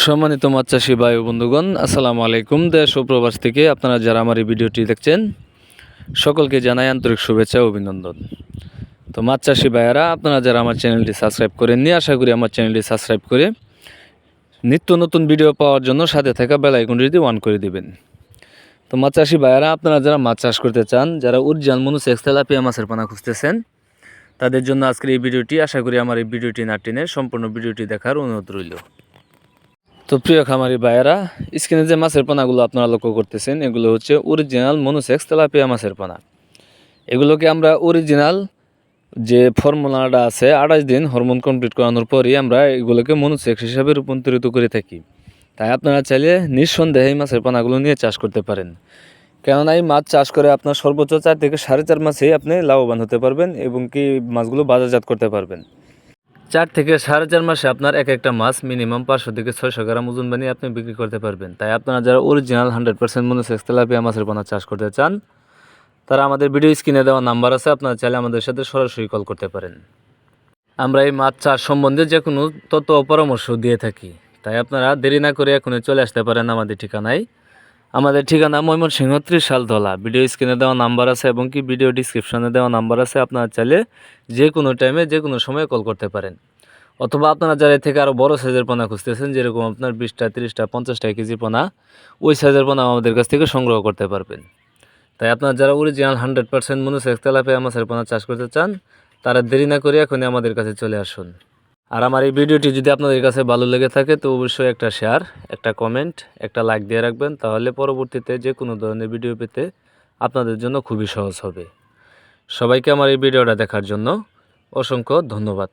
সম্মানিত মাছ চাষি ভাই ও বন্ধুগণ, আসসালামু আলাইকুম। দেশ ও প্রবাস থেকে আপনারা যারা আমার এই ভিডিওটি দেখছেন সকলকে জানাই আন্তরিক শুভেচ্ছা ও অভিনন্দন। তো মাছ চাষি ভাইয়েরা, আপনারা যারা আমার চ্যানেলটি সাবস্ক্রাইব করেননি, আশা করি আমার চ্যানেলটি সাবস্ক্রাইব করে নিত্য নতুন ভিডিও পাওয়ার জন্য সাথে থাকা বেল আইকনটি অন করে দিবেন। তো মাছ চাষি ভাইয়েরা, আপনারা যারা মাছ চাষ করতে চান, যারা অরিজিনাল মনোসেক্স তেলাপিয়া মাছের পোনা খুঁজতেছেন, তাদের জন্য আজকের এই ভিডিওটি। আশা করি আমার এই ভিডিওটি না টেনে সম্পূর্ণ ভিডিওটি দেখার অনুরোধ রইল। তো প্রিয় খামারি ভাইয়েরা, স্ক্রিনে যে মাছের পোনাগুলো আপনারা লক্ষ্য করতেছেন, এগুলো হচ্ছে অরিজিনাল মনোসেক্স তেলাপিয়া মাছের পোনা। এগুলোকে আমরা অরিজিনাল যে ফর্মুলাটা আছে 28 দিন হরমোন কমপ্লিট করানোর পরই আমরা এগুলোকে মনোসেক্স হিসাবে রূপান্তরিত করে থাকি। তাই আপনারা চাইলে নিঃসন্দেহে এই মাছের পোনাগুলো নিয়ে চাষ করতে পারেন। কেননা এই মাছ চাষ করে আপনার সর্বোচ্চ 4 থেকে 4.5 মাসেই আপনি লাভবান হতে পারবেন এবং কি মাছগুলো বাজারজাত করতে পারবেন। 4 থেকে 4.5 মাসে আপনার এক একটা মাছ মিনিমাম 500 থেকে 600 গ্রাম ওজন বানিয়ে আপনি বিক্রি করতে পারবেন। তাই আপনারা যারা অরিজিনাল 100% মনোসেক্স তেলাপিয়া মাছের পোনা চাষ করতে চান, তারা আমাদের ভিডিও স্ক্রিনে দেওয়া নাম্বার আছে, আপনারা চাইলে আমাদের সাথে সরাসরি কল করতে পারেন। আমরা এই মাছ চাষ সম্বন্ধে যে কোনো তথ্য ও পরামর্শ দিয়ে থাকি। তাই আপনারা দেরি না করে এখনই চলে আসতে পারেন আমাদের ঠিকানায়। আমাদের ঠিকানা ময়মনসিংহ ত্রিশালতলা। ভিডিও স্ক্রিনে দেওয়া নাম্বার আছে এবং কি ভিডিও ডিসক্রিপশনে দেওয়া নাম্বার আছে, আপনারা চাইলে যে কোনো টাইমে যে কোনো সময় কল করতে পারেন। অথবা আপনারা যারা এর থেকে আরও বড় সাইজের পোনা খুঁজতেছেন, যেরকম আপনার 20টা 30টা 50টা কেজি পোনা, ওই সাইজের পোনা আমাদের কাছ থেকে সংগ্রহ করতে পারবেন। তাই আপনারা যারা অরিজিনাল 100% মনোসেক্স তেলাপিয়া মাছের পোনা চাষ করতে চান, তারা দেরি না করে এখনই আমাদের কাছে চলে আসুন। আর আমার এই ভিডিওটি যদি আপনাদের কাছে ভালো লেগে থাকে, তো অবশ্যই একটা শেয়ার, একটা কমেন্ট, একটা লাইক দিয়ে রাখবেন। তাহলে পরবর্তীতে যে কোনো ধরনের ভিডিও পেতে আপনাদের জন্য খুবই সহজ হবে। সবাইকে আমার এই ভিডিওটা দেখার জন্য অসংখ্য ধন্যবাদ।